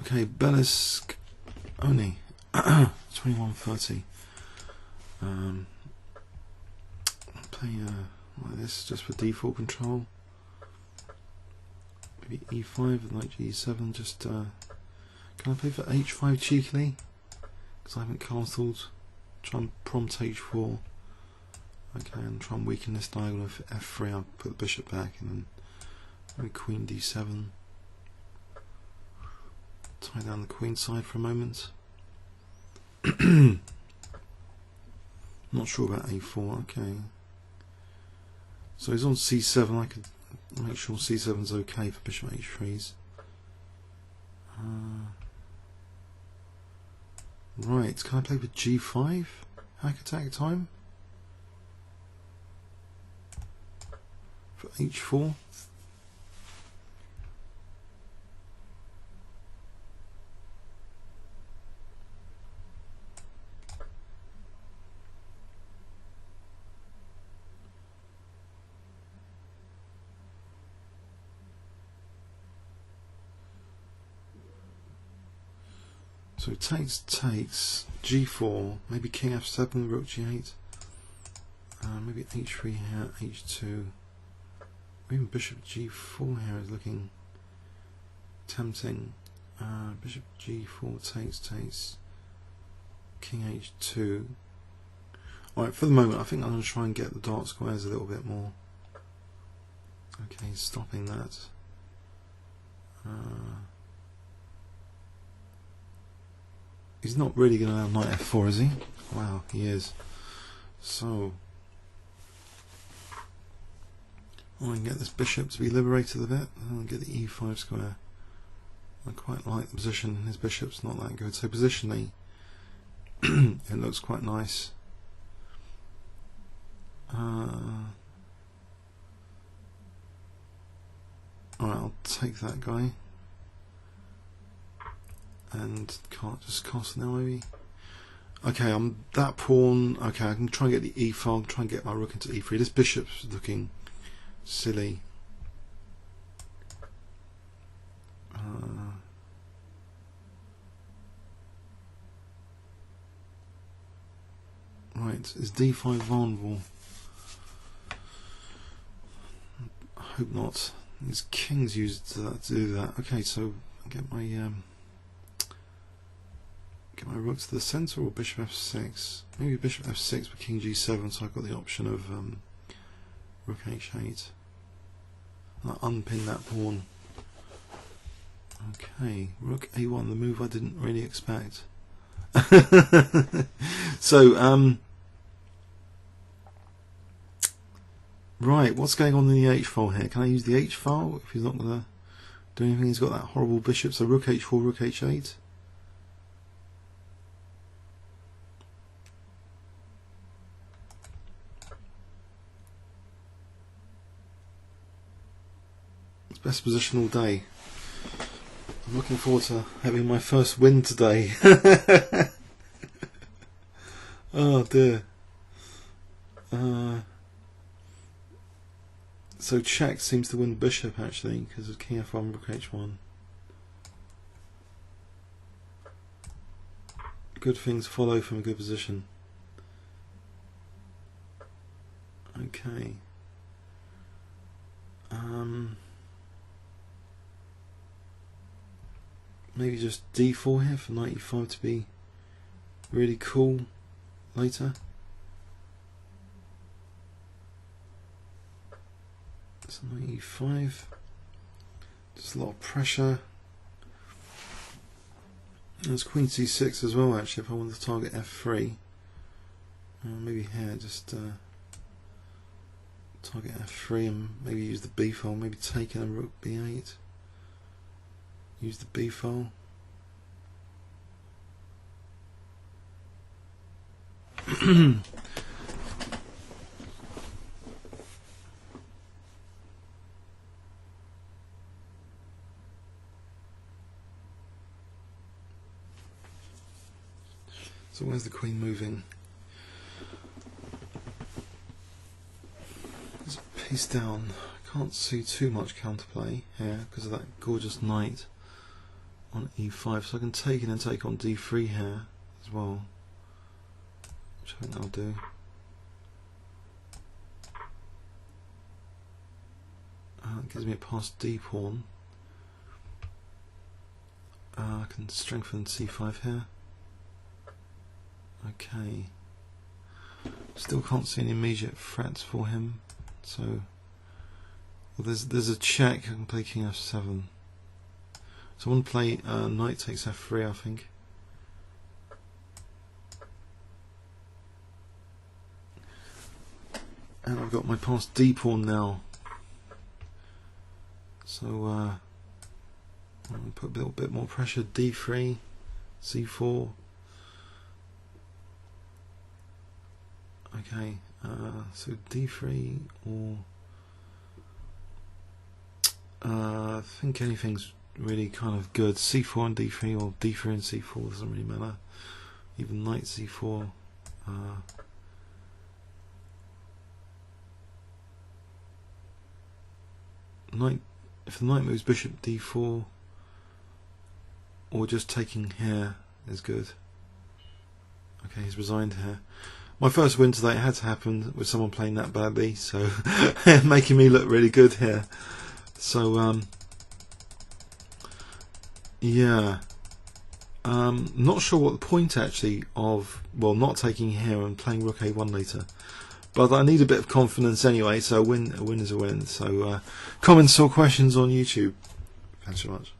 Okay, berlusconi 2130. Play like this just for default control. Maybe E5 with knight G7. Just can I play for H5 cheekily? Because I haven't castled. Try and prompt H4. Okay, and try and weaken this diagonal with F3. I'll put the bishop back and then maybe Queen D7. Tie down the queen side for a moment. Not sure about A4. Okay. So he's on C7. I could make sure C7's okay for bishop H3s. Right. Can I play with G5? Hack attack time for H4. So takes G4, maybe King F7, Rook G8, maybe H3 here, H2, even Bishop G4 here is looking tempting. Bishop G4 takes King H2. Alright, for the moment I think I'm going to try and get the dark squares a little bit more. Okay, stopping that. He's not really going to allow knight F4, is he? Wow, he is. So I can get this bishop to be liberated a bit and get the E5 square. I quite like the position. His bishop's not that good. So positionally it looks quite nice. Alright, I'll take that guy. And can't just castle now, maybe. Okay, I'm that pawn. Okay, I can try and get the E file, try and get my rook into E3. This bishop's looking silly. Right, is D5 vulnerable? I hope not. These kings used to do that. Okay, so I get my rook to the centre or bishop F6. Maybe bishop F6 with King G7, so I've got the option of rook H8. I'll unpin that pawn. Okay, rook A1, the move I didn't really expect. So, right, what's going on in the H file here? Can I use the H file if he's not going to do anything? He's got that horrible bishop, so rook H4, rook H8. Best position all day. I'm looking forward to having my first win today. Oh dear. So check seems to win bishop actually because of King F1, Rook H1. Good things follow from a good position. Okay. Maybe just D4 here for knight E5 to be really cool later. So knight E5, just a lot of pressure. There's Queen C6 as well actually if I want to target F3. Maybe here just target F3 and maybe use the B file, maybe take in a rook B8. Use the B file. So where's the queen moving? There's a piece down. I can't see too much counterplay here because of that gorgeous knight. on e5, so I can take it and take on d3 here as well, which I think I'll do. It gives me a past d pawn. I can strengthen c5 here. Okay. Still can't see any immediate threats for him. So well, there's a check. I can play king f7. So I want to play knight takes f3, I think. And I've got my passed d pawn now. So I'm going to put a little bit more pressure. d3, c4. Okay, so d3 or I think anything's really kind of good. c4 and d3, or d3 and c4, doesn't really matter. Even knight c4. Knight, if the knight moves bishop d4, or just taking here is good. Okay, he's resigned here. My first win today had to happen with someone playing that badly, so making me look really good here. So yeah, not sure what the point actually of, well, not taking here and playing rook a1 later, but I need a bit of confidence anyway. So a win is a win. So comments or questions on YouTube. Thanks so much.